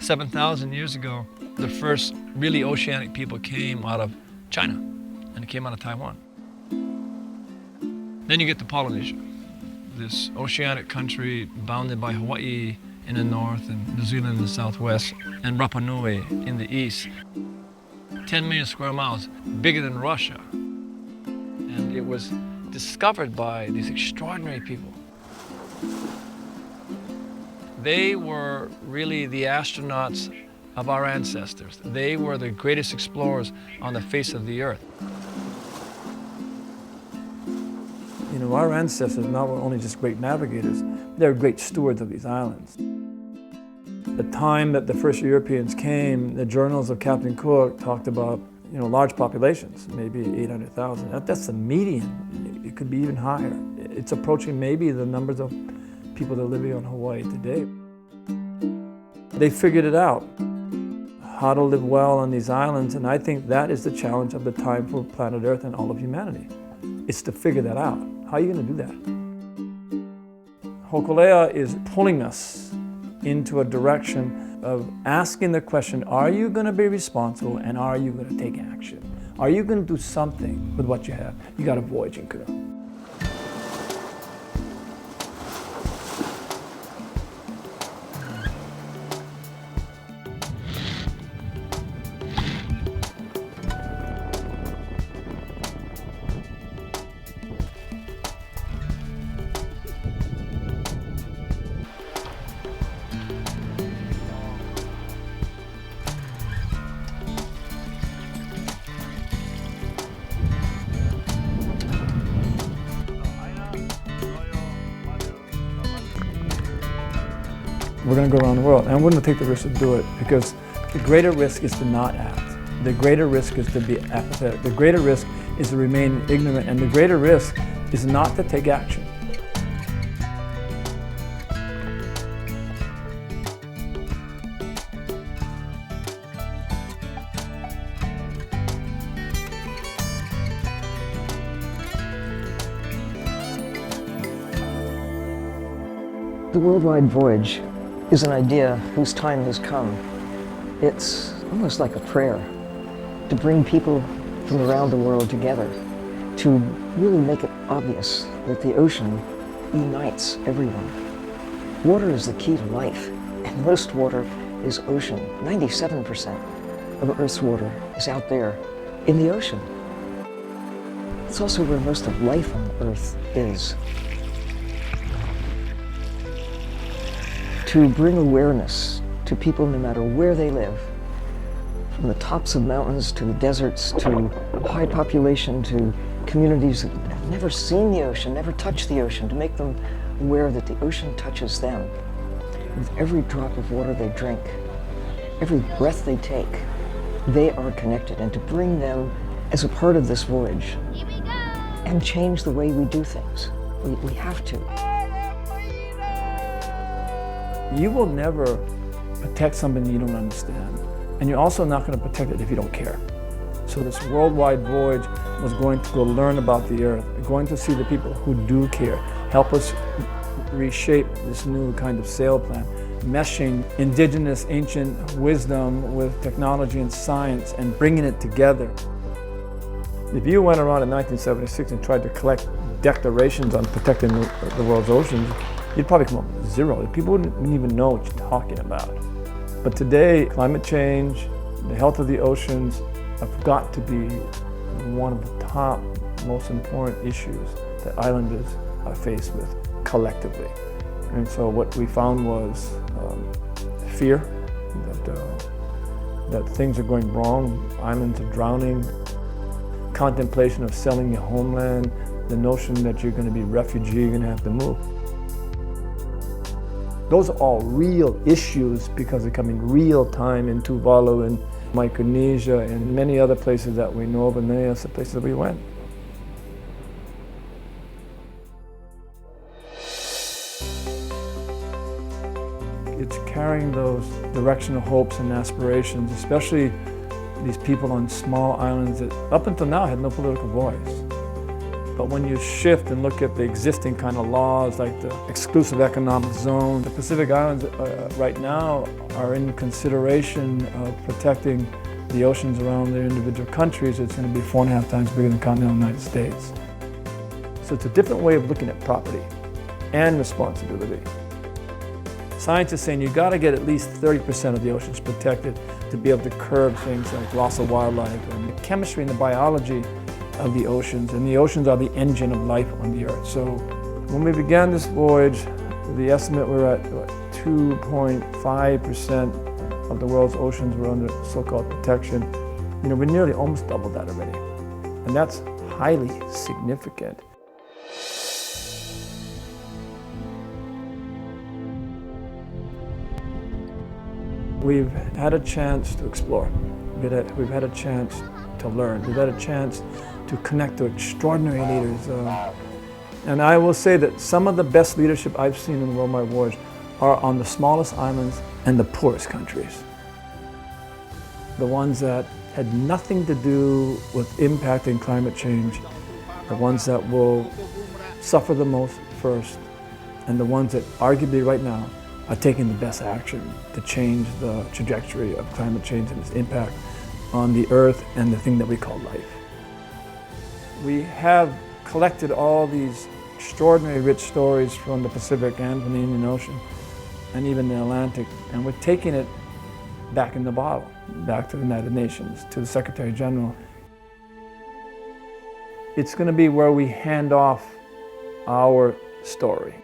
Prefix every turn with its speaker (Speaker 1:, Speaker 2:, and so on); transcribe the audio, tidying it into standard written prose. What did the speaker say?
Speaker 1: 7,000 years ago, the first really oceanic people came out of China, and it came out of Taiwan. Then you get to Polynesia, this oceanic country bounded by Hawaii in the north and New Zealand in the southwest, and Rapa Nui in the east. 10 million square miles, bigger than Russia. And it was discovered by these extraordinary people. They were really the astronauts of our ancestors. They were the greatest explorers on the face of the earth.
Speaker 2: You know, our ancestors not were only just great navigators, they were great stewards of these islands. The time that the first Europeans came, the journals of Captain Cook talked about, you know, large populations, maybe 800,000. That's the median. It could be even higher. It's approaching maybe the numbers of people that are living on Hawaii today. They figured it out, how to live well on these islands, and I think that is the challenge of the time for planet Earth and all of humanity. It's to figure that out. How are you going to do that? Hokulea is pulling us into a direction of asking the question, are you going to be responsible and are you going to take action? Are you going to do something with what you have? You got a voyaging canoe. We're going to go around the world, and we're going to take the risk to do it because the greater risk is to not act. The greater risk is to be apathetic. The greater risk is to remain ignorant, and the greater risk is not to take action.
Speaker 3: The worldwide voyage is an idea whose time has come. It's almost like a prayer to bring people from around the world together, to really make it obvious that the ocean unites everyone. Water is the key to life, and most water is ocean. 97% of Earth's water is out there in the ocean. It's also where most of life on Earth is. To bring awareness to people no matter where they live, from the tops of mountains to the deserts to high population to communities that have never seen the ocean, never touched the ocean, to make them aware that the ocean touches them. With every drop of water they drink, every breath they take, they are connected, and to bring them as a part of this voyage and change the way we do things. We have to.
Speaker 2: You will never protect something you don't understand. And you're also not going to protect it if you don't care. So this worldwide voyage was going to go learn about the earth, going to see the people who do care, help us reshape this new kind of sail plan, meshing indigenous ancient wisdom with technology and science and bringing it together. If you went around in 1976 and tried to collect declarations on protecting the world's oceans, you'd probably come up with zero. People wouldn't even know what you're talking about. But today, climate change, the health of the oceans have got to be one of the top, most important issues that islanders are faced with collectively. And so what we found was fear that things are going wrong, islands are drowning, contemplation of selling your homeland, the notion that you're going to be a refugee, you're going to have to move. Those are all real issues because they're coming real time in Tuvalu and Micronesia and many other places that we know of and many other places that we went. It's carrying those directional hopes and aspirations, especially these people on small islands that up until now had no political voice. But when you shift and look at the existing kind of laws, like the exclusive economic zone, the Pacific Islands right now are in consideration of protecting the oceans around their individual countries. It's going to be 4.5 times bigger than the continental United States. So it's a different way of looking at property and responsibility. Science is saying you've got to get at least 30% of the oceans protected to be able to curb things like loss of wildlife and the chemistry and the biology of the oceans. And the oceans are the engine of life on the Earth. So when we began this voyage, the estimate we're at 2.5% of the world's oceans were under so-called protection. You know, we nearly almost doubled that already. And that's highly significant. We've had a chance to explore. We've had a chance to learn. We've had a chance to connect to extraordinary leaders. And I will say that some of the best leadership I've seen in the Worldwide Voyage are on the smallest islands and the poorest countries. The ones that had nothing to do with impacting climate change, the ones that will suffer the most first, and the ones that arguably right now are taking the best action to change the trajectory of climate change and its impact on the Earth and the thing that we call life. We have collected all these extraordinary rich stories from the Pacific and from the Indian Ocean and even the Atlantic, and we're taking it back in the bottle, back to the United Nations, to the Secretary General. It's going to be where we hand off our story.